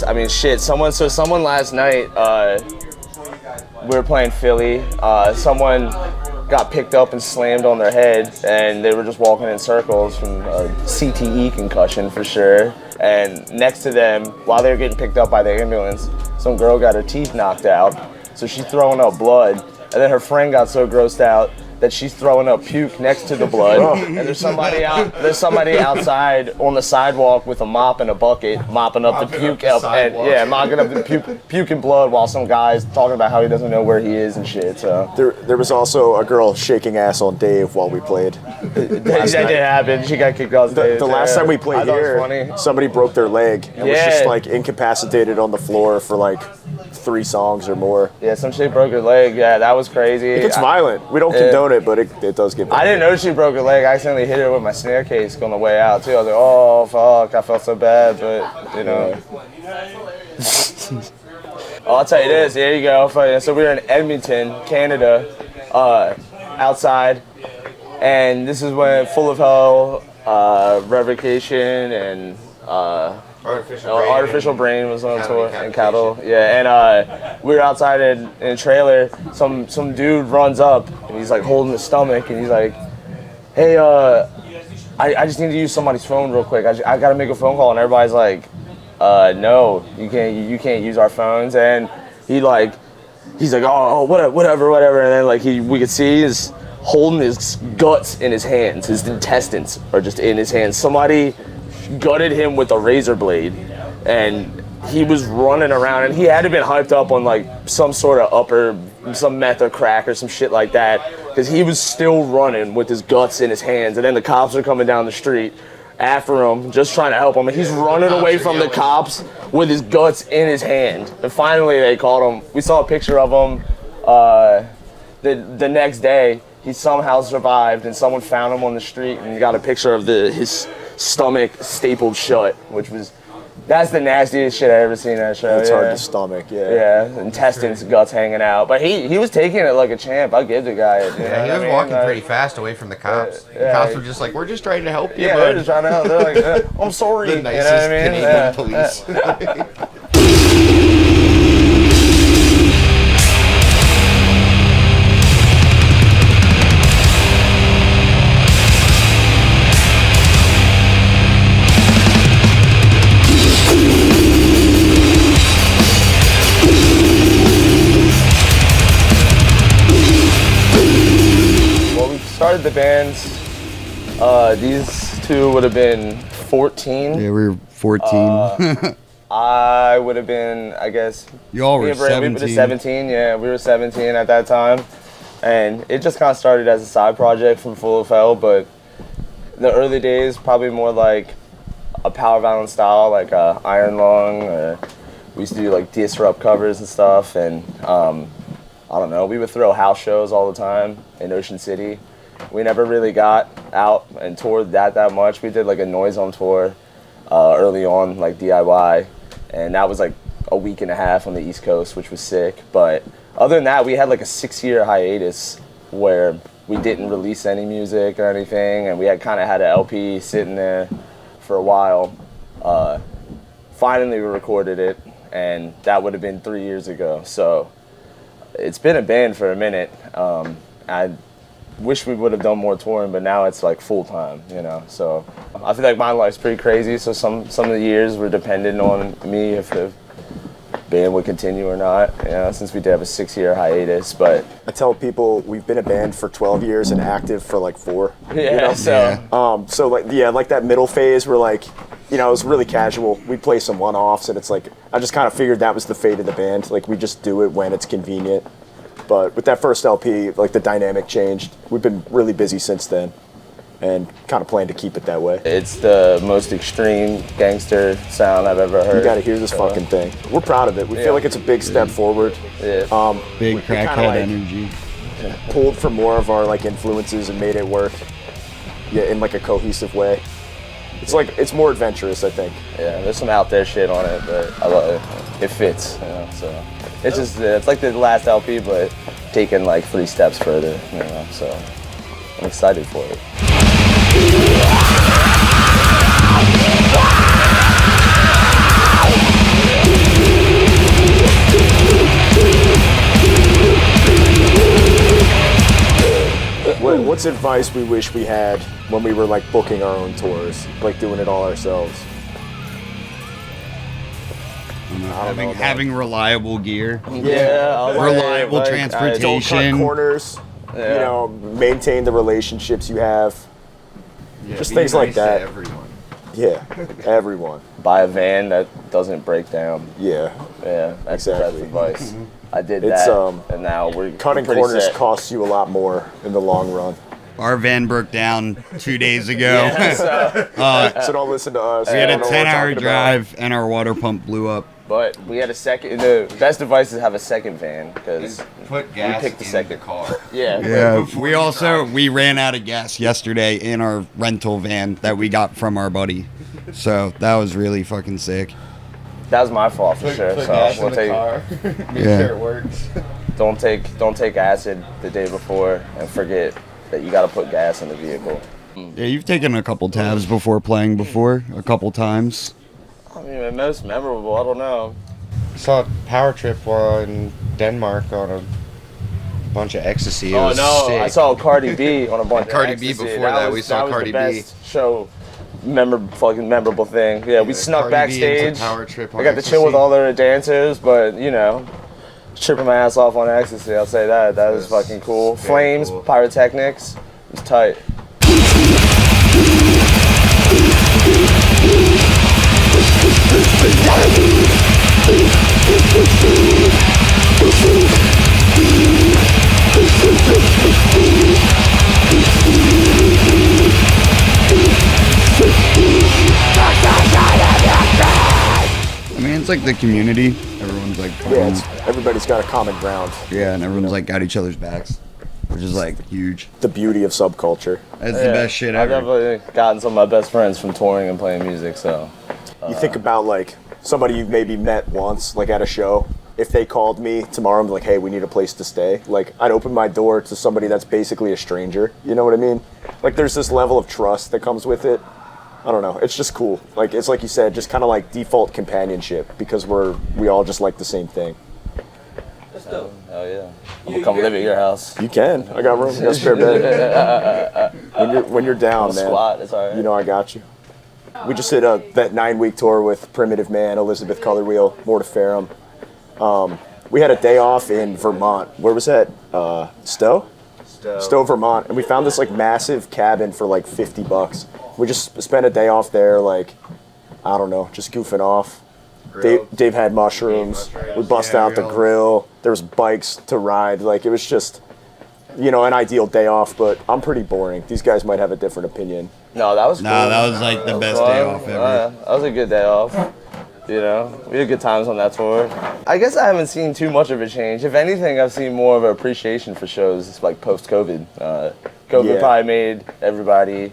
I mean, shit. Someone last night, we were playing Philly. Someone got picked up and slammed on their head, and they were just walking in circles from a CTE concussion for sure. And next to them, while they were getting picked up by the ambulance, some girl got her teeth knocked out, so she's throwing up blood. And then her friend got so grossed out that she's throwing up puke next to the blood. And there's somebody outside on the sidewalk with a mop and a bucket mopping up the puke up, and mopping up the puke and blood while some guy's talking about how he doesn't know where he is and shit. So there was also a girl shaking ass on Dave while we played. That did happen. She got kicked off stage. The last time we played here, somebody broke their leg and was just like incapacitated on the floor for like 3 songs or more. Yeah, some shit broke her leg. Yeah, that was crazy. It gets violent. We don't condone it, but it does get violent. I didn't know she broke her leg. I accidentally hit her with my snare case on the way out too. I was like, oh fuck, I felt so bad, but you know. I'll tell you this, there you go. So we were in Edmonton, Canada, outside, and this is when Full of Hell, Revocation, and Artificial Brain was on tour, and Cattle. Yeah, and we were outside in a trailer. Some dude runs up and he's like holding his stomach and he's like, "Hey, I just need to use somebody's phone real quick. I gotta make a phone call." And everybody's like, "No, you can't use our phones." And he's like, "Oh, whatever." And then like we could see he's holding his guts in his hands. His intestines are just in his hands. Somebody gutted him with a razor blade, and he was running around, and he had to been hyped up on like some sort of some meth or crack or some shit like that, because he was still running with his guts in his hands. And then the cops are coming down the street after him, just trying to help him, and he's running away from the cops with his guts in his hand. And finally they called him. We saw a picture of him the next day. He somehow survived, and someone found him on the street and got a picture of his stomach stapled shut, that's the nastiest shit I ever seen in that show. It's hard to stomach, intestines, guts hanging out. But he was taking it like a champ. I'll give the guy it. He was walking pretty fast away from the cops. The cops were just like, "We're just trying to help you, bud." They're just trying to help. They're like, "I'm sorry." The nicest Canadian police. Started the bands, these two would have been 14. Yeah, we were 14. I would have been, I guess. Y'all were 17. We were 17, yeah, we were 17 at that time. And it just kind of started as a side project from Full of Hell, but the early days, probably more like a Powerviolence style, like Iron Lung, or we used to do like Disrupt covers and stuff, and I don't know, we would throw house shows all the time in Ocean City. We never really got out and toured that much. We did like a Noise on tour early on, like DIY, and that was like a week and a half on the East Coast, which was sick. But other than that, we had like a 6-year hiatus where we didn't release any music or anything, and we had kind of had an LP sitting there for a while. Finally, we recorded it, and that would have been 3 years ago. So it's been a band for a minute. I wish we would have done more touring, but now it's like full time, you know. So I feel like my life's pretty crazy. So some of the years were dependent on me if the band would continue or not, you know, since we did have a 6-year hiatus. But I tell people we've been a band for 12 years and active for like 4. Yeah, you know? so like that middle phase where like, you know, it was really casual. We'd play some one-offs, and it's like I just kind of figured that was the fate of the band. Like we just do it when it's convenient. But with that first LP, like the dynamic changed. We've been really busy since then, and kind of plan to keep it that way. It's the most extreme gangster sound I've ever heard. You gotta hear this fucking thing. We're proud of it. We feel like it's a big step forward. Yeah. Big crackhead energy. Pulled from more of our like influences and made it work. Yeah, in like a cohesive way. It's more adventurous, I think. Yeah, there's some out there shit on it, but I love it. It fits, you know. So it's just it's like the last LP, but taken like 3 steps further, you know. So I'm excited for it. is advice we wish we had when we were like booking our own tours, like doing it all ourselves? Having reliable gear, Yeah, reliable Don't transportation. cut corners. You know, maintain the relationships you have. Just things like that. Everyone. Yeah, everyone. buy a van that doesn't break down. Yeah. Yeah, that's the best Exactly. advice. I did It's, that, and now we're Cutting pretty corners set. costs you a lot more in the long run. Our van broke down 2 days ago. So don't listen to us. We had a Don't know what we're 10-hour talking drive, and our water pump blew up. But we had a second. The best advice is to have a second van because Put gas picked the in second. the car. yeah, We ran out of gas yesterday in our rental van that we got from our buddy. So that was really fucking sick. that was my fault for sure. Put So gas we'll in the take. car. Make Yeah. sure it works. Don't take acid the day before and forget that you got to put gas in the vehicle. Yeah, you've taken a couple tabs before playing before, a couple times. I mean, the most memorable. I don't know. Saw a power trip in Denmark on a bunch of ecstasy. It Oh was no! sick. I saw Cardi B on a bunch Cardi of B ecstasy. before that, we saw was Cardi the B. best show, memorable thing. Yeah, we snuck Cardi B into backstage. Power trip on I got to chill with ecstasy. all the dancers, but you know, tripping my ass off on ecstasy. I'll say that. That was fucking cool. very Flames, cool. pyrotechnics. It was tight. I mean, it's like the community. Everyone's like, Yeah, everybody's got a common ground. yeah, and everyone's like got each other's backs, which is like huge. The beauty of subculture. That's the best shit I've ever. definitely gotten some of my best friends from touring and playing music. So You think about like somebody you've maybe met once, like at a show. If they called me tomorrow and be like, hey, we need a place to stay, like I'd open my door to somebody that's basically a stranger. You know what I mean? Like there's this level of trust that comes with it. I don't know. It's just cool. Like it's like you said, just kind of like default companionship because we all just like the same thing. hell yeah, we'll come live at your house. You can. I got room. I got a spare bed. when you're down, man. Squat, it's alright. You know I got you. We just did that 9-week tour with Primitive Man, Elizabeth Colorwheel, Mortiferum. We had a day off in Vermont. Where was that? Stowe, Vermont, and we found this like massive cabin for like $50. We just spent a day off there, like I don't know, just goofing off. Dave had mushrooms. We bust out the grill. There was bikes to ride. Like it was just, you know, an ideal day off. But I'm pretty boring. These guys might have a different opinion. No, that was cool. Nah, that was like the best day off ever. That was a good day off. You know, we had good times on that tour. I guess I haven't seen too much of a change. If anything, I've seen more of an appreciation for shows like post-COVID. COVID Yeah. probably made everybody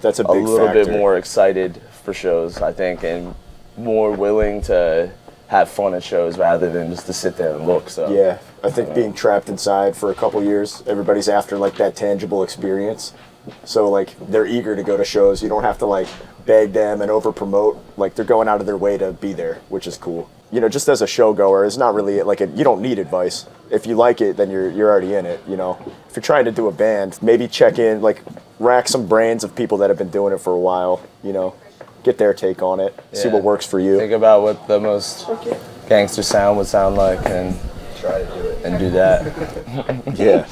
That's a a big little factor. bit more excited for shows, I think, and more willing to have fun at shows rather than just to sit there and look. So Yeah, I think being trapped inside for a couple years, everybody's after like that tangible experience. So like they're eager to go to shows. You don't have to like beg them and over promote. Like they're going out of their way to be there, which is cool. You know, just as a show goer, it's not really like you don't need advice. If you like it, then you're already in it. You know, if you're trying to do a band, maybe check in, like rack some brains of people that have been doing it for a while. You know, get their take on it, see Yeah. what works for you. think about what the most gangster sound would sound like and try to do it and do that. Yeah.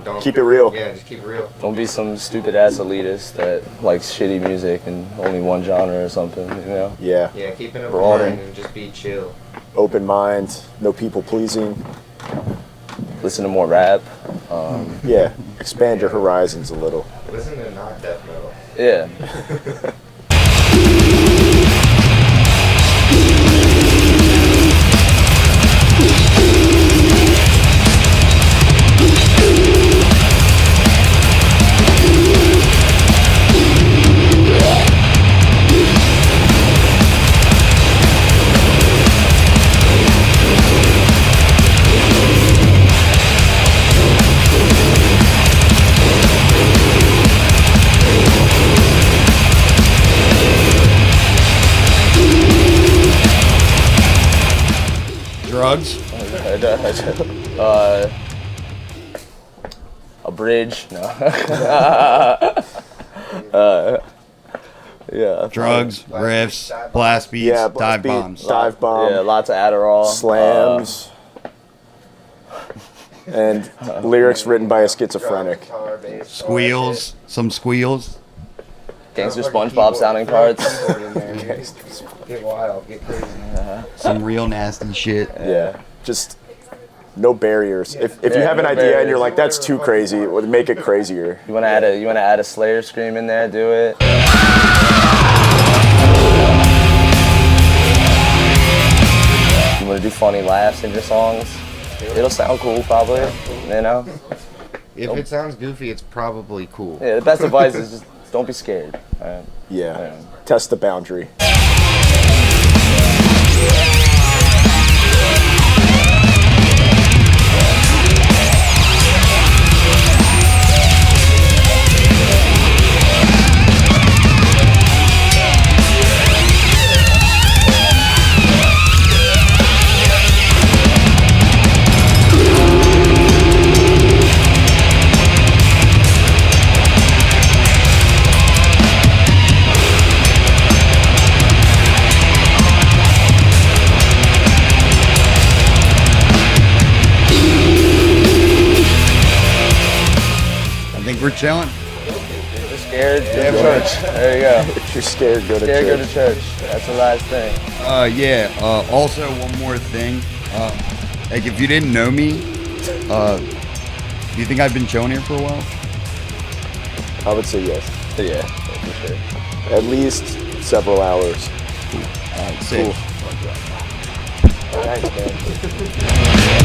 Don't- Keep it real. Yeah, just keep it real. Don't be some stupid ass elitist that likes shitty music and only one genre or something, you know? Yeah. Yeah, keep an open Broaden. mind and just be chill. Open mind, no people pleasing. Listen to more rap. Yeah. Expand your horizons a little. Listen to not death metal. Yeah. Drugs? a bridge. No. Yeah. Drugs, riffs, blast beats, Yeah, dive beat, bombs. dive bomb, Yeah, lots of Adderall. slams, and lyrics written by a schizophrenic. Squeals, some squeals. Gangster SpongeBob sounding parts. Get wild, get crazy. Some real nasty shit. Yeah, just no barriers. If you Yeah, have an no idea and barriers. you're like, that's too crazy, it would make it crazier. You wanna add a Slayer scream in there? Do it. You wanna do funny laughs in your songs? It'll sound cool, probably. You know. If it sounds goofy, it's probably cool. Yeah. The best advice is just don't be scared. Alright? Yeah, test the boundary. I think we're chilling. If you're scared, go to church. There you go. If you're scared, go to Scared, go church. to church. That's the last thing. Also, one more thing. Like, if you didn't know me, do you think I've been chilling here for a while? I would say yes. Yeah, for sure. At least several hours. Sick. Thanks, man.